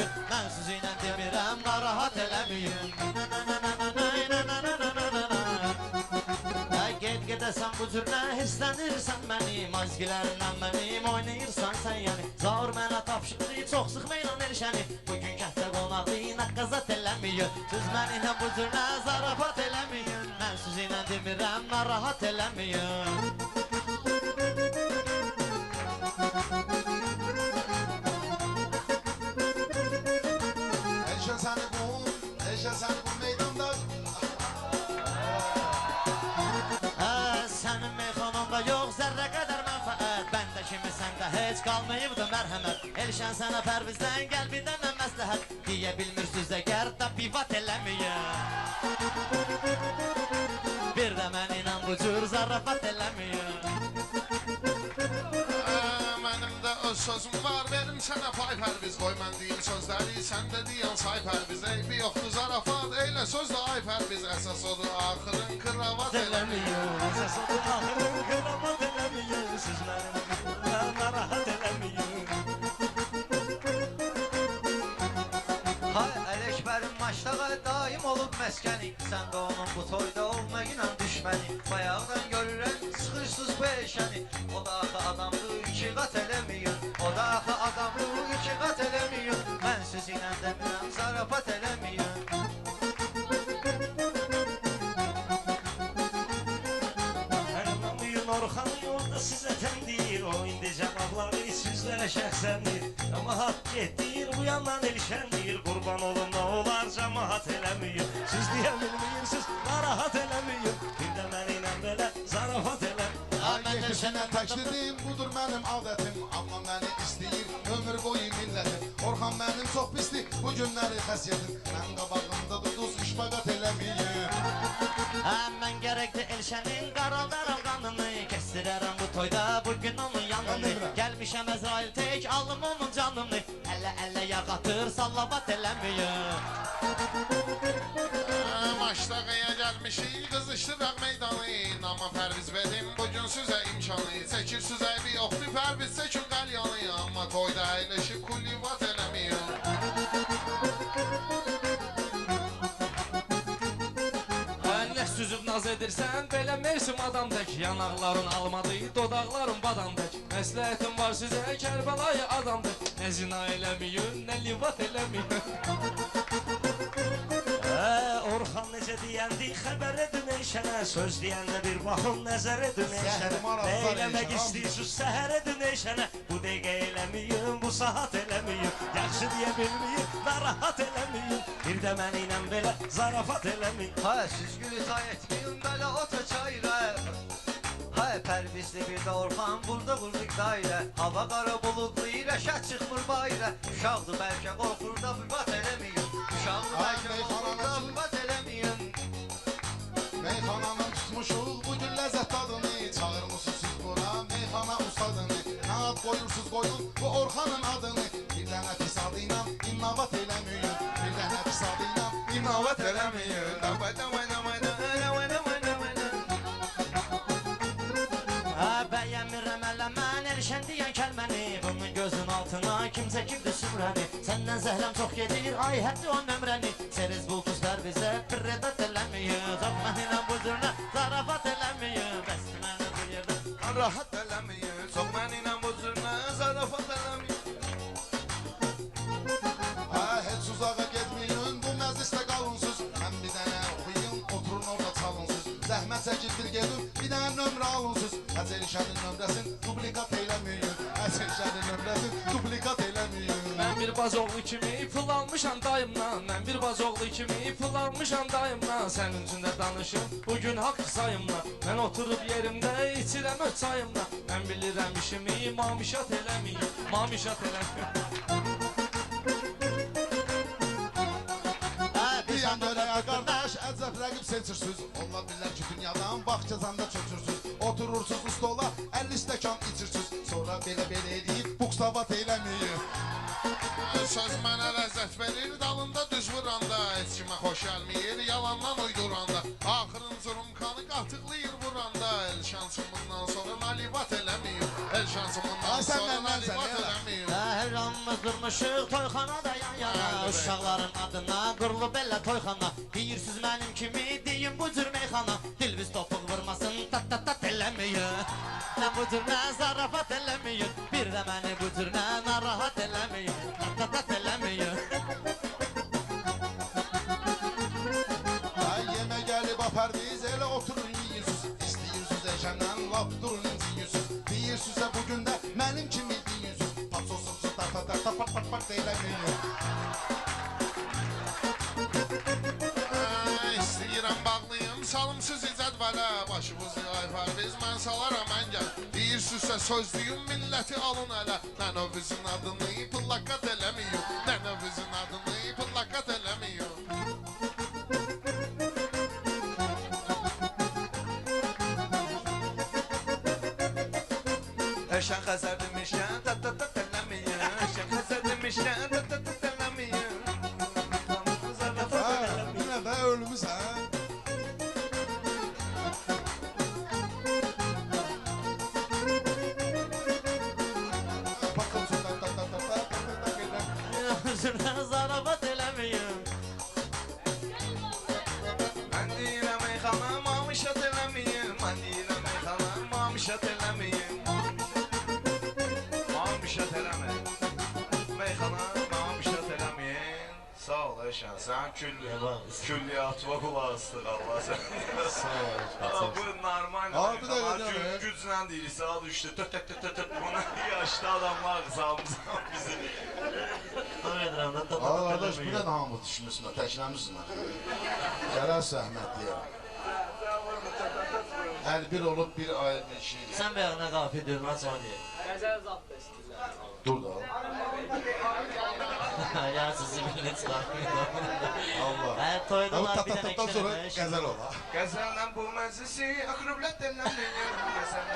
eləməyin. Mən sizinlə demirəm, narahat eləməyin. Get gedəsən bu cürlə hirslənirsən mənim, azgilərindən mənim oynayırsan sən yəni. Zaur mənə tapşırdı, çox sıx meylan erişəni. Bugün kəhtə qonaqlı, nəqqazat eləməyin. Siz mənimlə bu cürlə zarafat eləməyin. Mən sizinlə demirəm, narahat eləməyin. Eşə səni bu meydanda. Sənin meyxananda yox zərrə qədər mənfəət. Bəndə kimi səndə heç qalmayıbdı mərhəmət. Elşən sənə pərvizdən qəlbindən mən məsləhət. Deyə bilmirsiniz əgər da bivat eləməyin. Bir də mən inan bu cür zarafat eləməyin. Mənim də öz sözüm var, verim sənə pay pərviz. Qoy mən deyim sözləri, sən də deyən say pərviz. Eybi yoxdur zarafat, eylə sözlə ay pərviz. Əsas odur axırın kravat eləməyin. Əsas odur axırın kravat eləməyin. Siz mənim narahat eləməyin. Hay Ələkbərin maçdağa daim olub məskəni. Sən də onun bu toyda olmaqla düşməni. Bayaqdan görürəm sıxırsız bu eşəni. O da axı adamdır, iki qat eləməyin. O da axı adamdır, iki qat eləməyin. Mən sizinlə demirəm, zarafat eləməyin. Əlmanıyın Orxanı yolda sizə təndir. O indi cənabları sizlərə şəxsəndir. Cəmahat getdir, bu yandan elşəndir. Qurban olun nə olar, cəmahat eləməyin. Siz deyə bilməyirsiniz, narahat eləməyin. Bir də mənimlə belə zarafat eləməyin. Mən elşənə təklidim, budur mənim adətim. Amma məni istəyir, ömür boyu millətim. Orxan mənim çox pisdir, bu günləri xəsiyyətim. Mən qabağımda duduz, işbaqat eləməyin. Mən gərəkdir elşənin qaraldaram qanını. Kestirərəm bu toyda bugün onun yanını. Gəlmişəm Əzrail tək, alım onun canını. Əllə yağatır, sallavat eləməyin. Maçdağıya gəlmişik, qızışdıraq meydanı. Amma pərviz verim bugün sizə imkanı. Çəkir sizə bir yoxdur, pərviz çəkin qəlyanı. Amma toyda əyləşib kullivat eləməyin. Nə süzüb naz edirsən, belə mevsim adam tək. Yanaqların almadı, dodaqların badam tək. Məsləhətim var sizə, Kərbəlayı adam tək. Nə zina eləməyin, nə livat eləməyin. Orxan necə deyəndi, xəbər edin eşənə. Söz deyəndə bir baxın, nəzər edin eşənə. Nə eləmək istəyirsiniz, səhər edin eşənə. Bu dəqiqə eləməyin, bu saat eləməyin. Yaxşı deyə bilməyin, narahat eləməyin. Bir də mənimlə belə zarafat eləməyin. Hay, siz gülü tay etməyin, belə ota çayrə. Hay, pərvizli bir də Orxan, burada qurduq dairə. Hava qara buludlu, rəşət çıxmır bayrə. Uşaqdır bəlkə qorxur da bivat eləməyin. Uşaqdır bəlkə qorxur da bivat eləməyin. Meyxananın tutmuşuq, bugün ləzzət dadını. Çağırmışsınız siz bura, meyxana ustadını. Nə ad qoyursuz qoyun, bu Orxanın adını. Bir dənə pis adıyla innavat eləməyin. Bir dənə pis adıyla innavat eləməyin. Bəyəmirəm ələ mən erişən deyən kəlməni. Bunun gözün altına kim çəkibdir sümrəni. Səndən zəhləm çox gedir, ay həddi o nömrəni. Seriz bultuz pərvizə pirredat eləməyin. Çox mənimlə bu cürlə zarafat eləməyin. Bəs mənə bu yerdə rahat eləməyin. Çox mənimlə bu cürlə zarafat eləməyin. Heç uzağa getməyin, bu məclisdə qalınsız. Mən bir dənə oxuyum, oturun orada çalınsız. Zəhmət çəkir bir gelin, bir dənə nömrə alınsız. Əzəlişənin nömrəsin, dublikat eləməyin. Əzəlişənin nömrəsin, dublikat eləməyin. Mən bir bazoğlu kimi pul almışam dayımdan. Mən bir bazoğlu kimi pul almışam dayımdan. Sənin üçün də danışım, bugün haqq sayımdan. Mən oturub yerimdə, içirəm öz çayımdan. Mən bilirəm işimi, mamişat eləməyin. Mamişat eləməyin. Deyən görəyə qardaş, əcəb rəqib seçirsiniz. Onlar bilər ki, dünyadan vaxt cəzanda çöçürsünüz. Oturursunuz stola, 50 stəkan içirsiniz. Sonra belə eləyib, buksavat eləməyin. Söz mənə ləzzət verir, dalında düz vuranda. Heç kimə xoş gəlməyir, yalandan uyduranda. Axırın zurumkanı qatıqlayır vuranda. El şansımından sonra nalivat eləməyin. El şansımından sonra nalivat eləməyin. Hamımız durmuşuq toyxanada yan yana Uşaqların adına qurulub elə toyxana Deyirsiz mənim kimi deyin bu cür meyxana Dilbiz topuq vurmasın tat tat tat eləməyin Mən bu cür nə zarafat eləməyin Bir də məni bu cür nə narahat eləməyin Tat tat tat eləməyin Ay yeme gelip apardiz elə oturun yiyirsiniz İstəyirsiniz eşəndən lap durun yiyirsiniz Deyirsiniz də bugün də mənim kimi deyirsiniz Tapsosumsuz ta ta ta ta pat pat pat eləməyin İstəyirəm bağlayım salımsız icədvələ Başımızı ayfar biz mən salaram əngəl Deyirsinizsə sözlüyüm milləti alın ələ Nənövüzün adını pıllakat eləmiyim Nənövüzün adını pıllakat eləmiyim Eşen Xəzər demişkən tat tat tat eləməyin Eşen Xəzər demişkən tat tat tat eləməyin Ha yine de ölmüsən Patlamsın ta ta ta ta ta ta ta ta Üzrdən zarafat eləməyin Mən deyirəm ey xanım mamışat eləməyin Mən deyirəm ey xanım mamışat eləməyin Mamışat eləməyin Meyxana mamışat eləməyin Sağ ol Eşən, sən külliyatıma qulaq asdıq Allah sən Bu normal Abi de meyxana öyle değil mi? güclə deyir sağa düşdü Töt töt töt töt Buna yaşlı adamlar sağımızdan bizi Aa kardeş bu ne namı düşünmüşsün teklemişsin Gələr zəhmətliyə Əl bir olub bir ayrı şey Sən bəyəğinə qafi dürmə sonra Dur da Ya sizi bilinə çıxarmıyor Allah Hə, toydalar bir dənə Tattattan sonra kişiləmək qəzəl ola Qəzəllə bu məclisi akrıblət eləməyin Qəzəllə